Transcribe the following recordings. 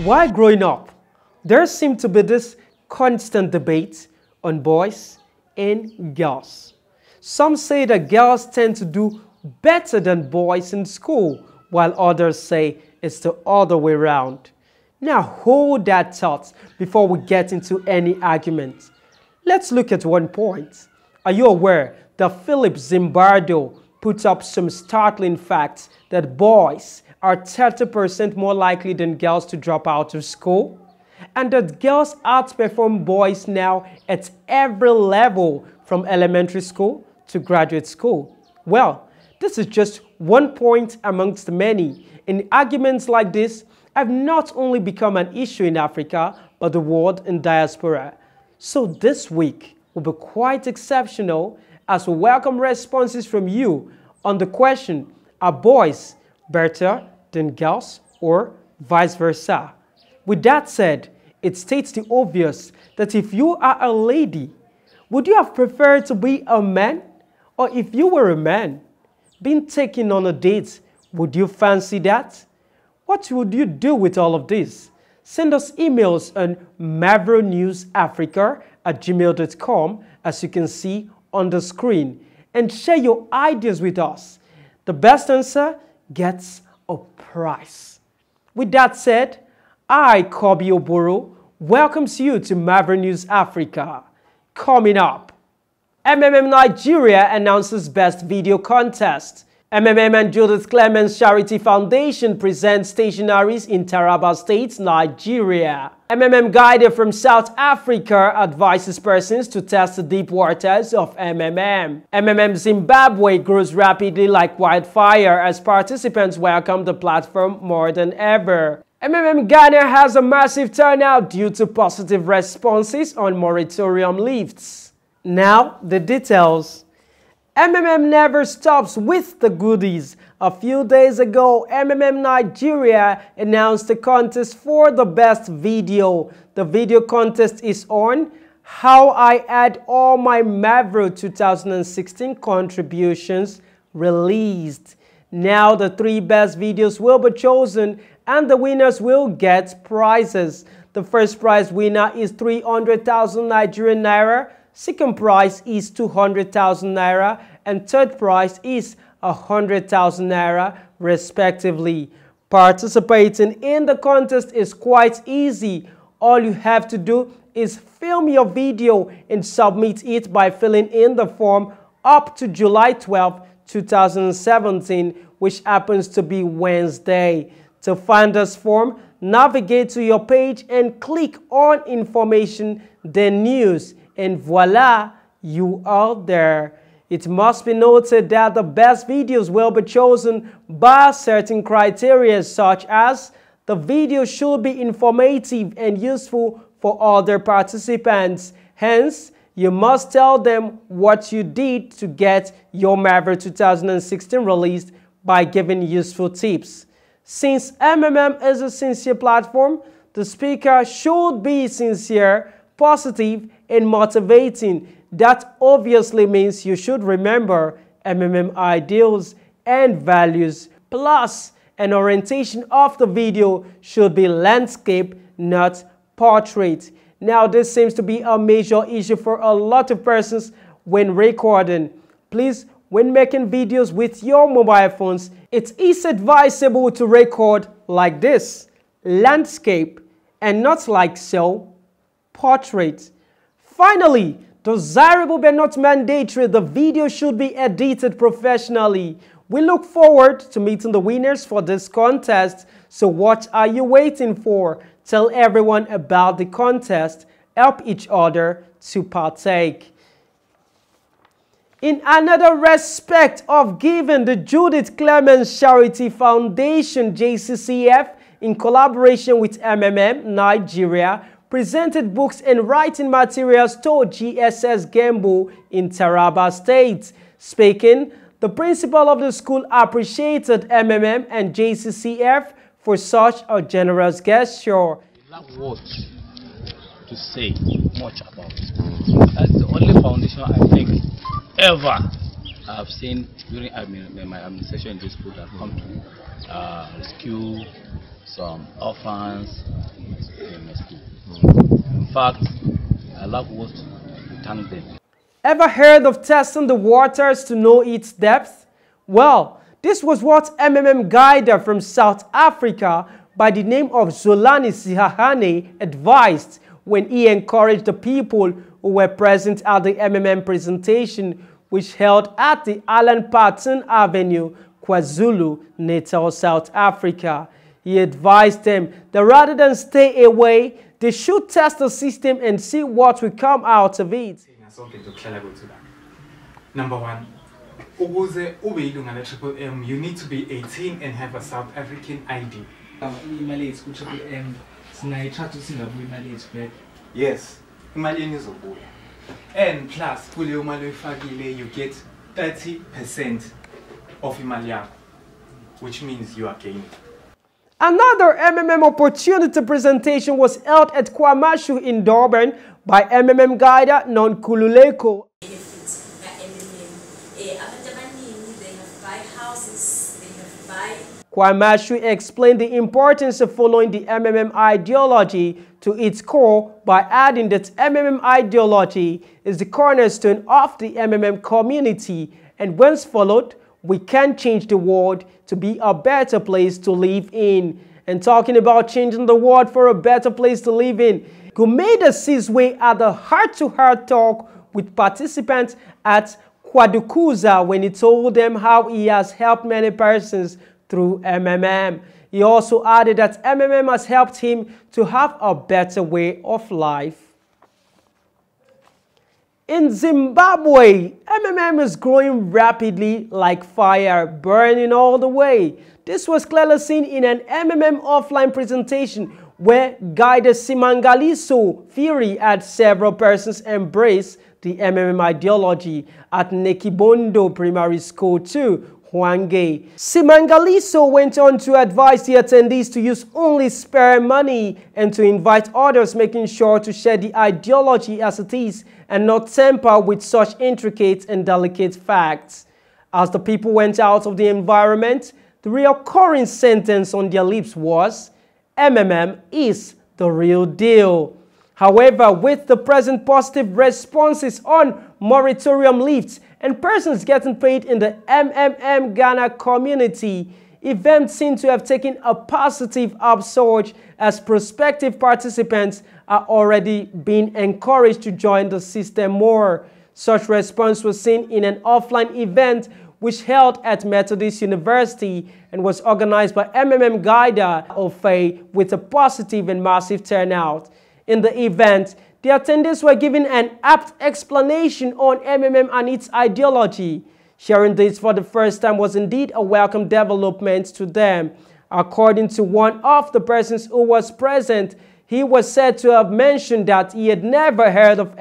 While growing up, there seemed to be this constant debate on boys and girls. Some say that girls tend to do better than boys in school, while others say it's the other way around. Now hold that thought before we get into any argument. Let's look at one point. Are you aware that Philip Zimbardo put up some startling facts that boys are 30% more likely than girls to drop out of school? And that girls outperform boys now at every level from elementary school to graduate school? Well, this is just one point amongst many. And arguments like this have not only become an issue in Africa, but the world in diaspora. So this week will be quite exceptional as we welcome responses from you on the question, are boys better than girls or vice versa? With that said, it states the obvious that if you are a lady, would you have preferred to be a man? Or if you were a man, being taken on a date, would you fancy that? What would you do with all of this? Send us emails on mavronewsafrica@gmail.com, as you can see on the screen, and share your ideas with us. The best answer gets a prize. With that said, I, Kobe Oboro, welcomes you to Mavro News Africa. Coming up, MMM Nigeria announces Best Video Contest. MMM and Judith Clemens Charity Foundation presents stationaries in Taraba State, Nigeria. MMM Guide from South Africa advises persons to test the deep waters of MMM. MMM Zimbabwe grows rapidly like wildfire as participants welcome the platform more than ever. MMM Ghana has a massive turnout due to positive responses on moratorium lifts. Now, the details. MMM never stops with the goodies. A few days ago, MMM Nigeria announced the contest for the best video. The video contest is on How I Add All My Mavro 2016 Contributions released. Now the 3 best videos will be chosen and the winners will get prizes. The first prize winner is 300,000 Nigerian Naira. Second prize is 200,000 Naira and third prize is 100,000 Naira respectively. Participating in the contest is quite easy. All you have to do is film your video and submit it by filling in the form up to July 12, 2017, which happens to be Wednesday. To find this form, navigate to your page and click on Information, then News, and voila, you are there. It must be noted that the best videos will be chosen by certain criteria, such as the video should be informative and useful for other participants. Hence, you must tell them what you did to get your Mavro 2016 released by giving useful tips. Since MMM is a sincere platform, the speaker should be sincere, positive, and motivating. That obviously means you should remember MMM ideals and values. Plus, an orientation of the video should be landscape, not portrait. Now, this seems to be a major issue for a lot of persons when recording. Please, when making videos with your mobile phones, it is advisable to record like this, landscape, and not like so, portrait. Finally, desirable but not mandatory, the video should be edited professionally. We look forward to meeting the winners for this contest. So what are you waiting for? Tell everyone about the contest. Help each other to partake. In another respect of giving, the Judith Clemens Charity Foundation, JCCF, in collaboration with MMM Nigeria, presented books and writing materials to GSS Gembu in Taraba State. Speaking, the principal of the school appreciated MMM and JCCF for such a generous gesture. I lack words to say much about. That's the only foundation I think ever I've seen during my administration in this school that come to rescue some orphans in my school. In fact, I love to thank them. Ever heard of testing the waters to know its depth? Well, this was what guider from South Africa by the name of Zolani Sihahane advised when he encouraged the people who were present at the presentation, which held at the Alan Patton Avenue, KwaZulu-Natal, South Africa. He advised them that rather than stay away, they should test the system and see what will come out of it. Number one, you need to be 18 and have a South African ID. Yes, and plus, you get 30% of Himalaya, which means you are gaining. Another opportunity presentation was held at KwaMashu in Durban by guider Nonkululeko. KwaMashu explained the importance of following the ideology to its core by adding that ideology is the cornerstone of the community, and once followed, we can change the world to be a better place to live in. And talking about changing the world for a better place to live in, Gumeda sees way at the heart-to-heart talk with participants at Kwadukuza when he told them how he has helped many persons through He also added that has helped him to have a better way of life. In Zimbabwe, is growing rapidly like fire, burning all the way. This was clearly seen in an offline presentation where guided Simangaliso Fury had several persons embrace the ideology at Nekibondo Primary School 2, Hwange. Simangaliso went on to advise the attendees to use only spare money and to invite others, making sure to share the ideology as it is and not tamper with such intricate and delicate facts. As the people went out of the environment, the recurring sentence on their lips was, is the real deal. However, with the present positive responses on moratorium lifts and persons getting paid in the Ghana community, events seem to have taken a positive upsurge as prospective participants are already being encouraged to join the system more. Such response was seen in an offline event which held at Methodist University and was organized by guider Ofe with a positive and massive turnout. In the event, the attendees were given an apt explanation on and its ideology. Sharing this for the first time was indeed a welcome development to them. According to one of the persons who was present, he was said to have mentioned that he had never heard of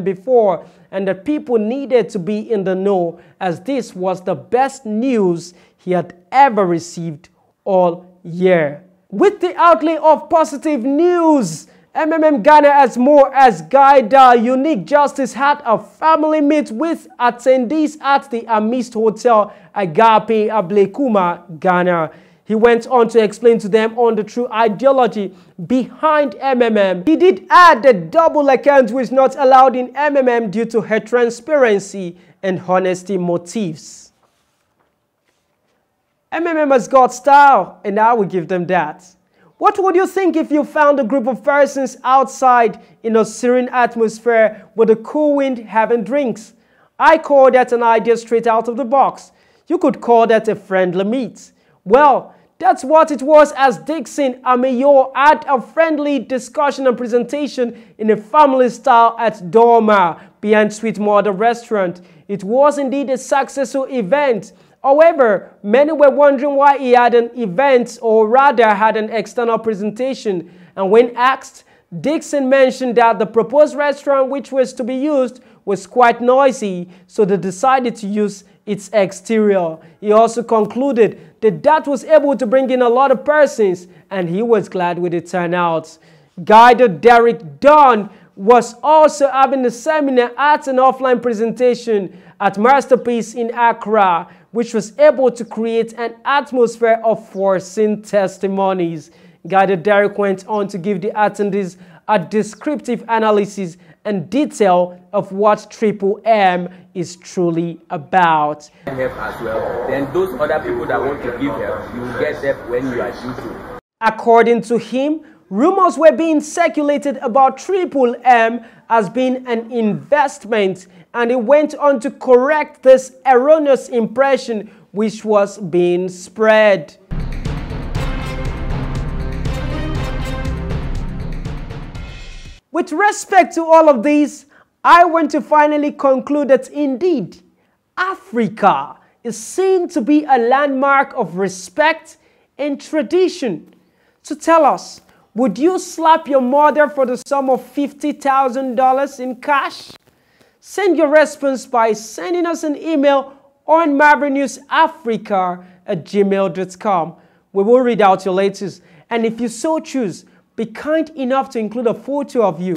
before and that people needed to be in the know, as this was the best news he had ever received all year. With the outlay of positive news, Ghana as more as Guider Unique Justice had a family meet with attendees at the Amist Hotel, Agape, Ablekuma, Ghana. He went on to explain to them on the true ideology behind He did add that double account was not allowed in due to her transparency and honesty motives. has got style, and I will give them that. What would you think if you found a group of persons outside in a serene atmosphere with a cool wind having drinks? I call that an idea straight out of the box. You could call that a friendly meet. Well, that's what it was as Dixon Ameyo had a friendly discussion and presentation in a family style at Dorma behind Sweet Mother restaurant. It was indeed a successful event. However, many were wondering why he had an event, or rather had an external presentation, and when asked, Dixon mentioned that the proposed restaurant which was to be used was quite noisy, so they decided to use its exterior. He also concluded that that was able to bring in a lot of persons, and he was glad with the turnout. Guided Derek Dunn was also having a seminar at an offline presentation at Masterpiece in Accra, which was able to create an atmosphere of foreseen testimonies. Guided Derek went on to give the attendees a descriptive analysis and detail of what Triple M is truly about. Help as well. Then those other people that want to give help, you will get help when you are due to. According to him, rumors were being circulated about Triple M as being an investment, and he went on to correct this erroneous impression which was being spread. With respect to all of these, I want to finally conclude that indeed, Africa is seen to be a landmark of respect and tradition. To tell us, would you slap your mother for the sum of $50,000 in cash? Send your response by sending us an email on mavronewsafrica@gmail.com. We will read out your latest, and if you so choose, be kind enough to include a photo of you.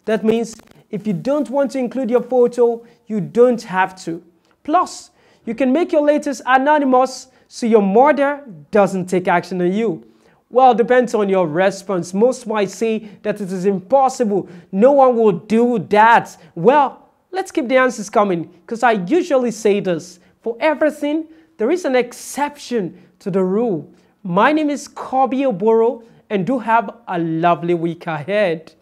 That means if you don't want to include your photo, you don't have to. Plus, you can make your latest anonymous so your mother doesn't take action on you. Well, it depends on your response. Most might say that it is impossible. No one will do that. Well, let's keep the answers coming, because I usually say this. For everything, there is an exception to the rule. My name is Kobe Oboro, and do have a lovely week ahead.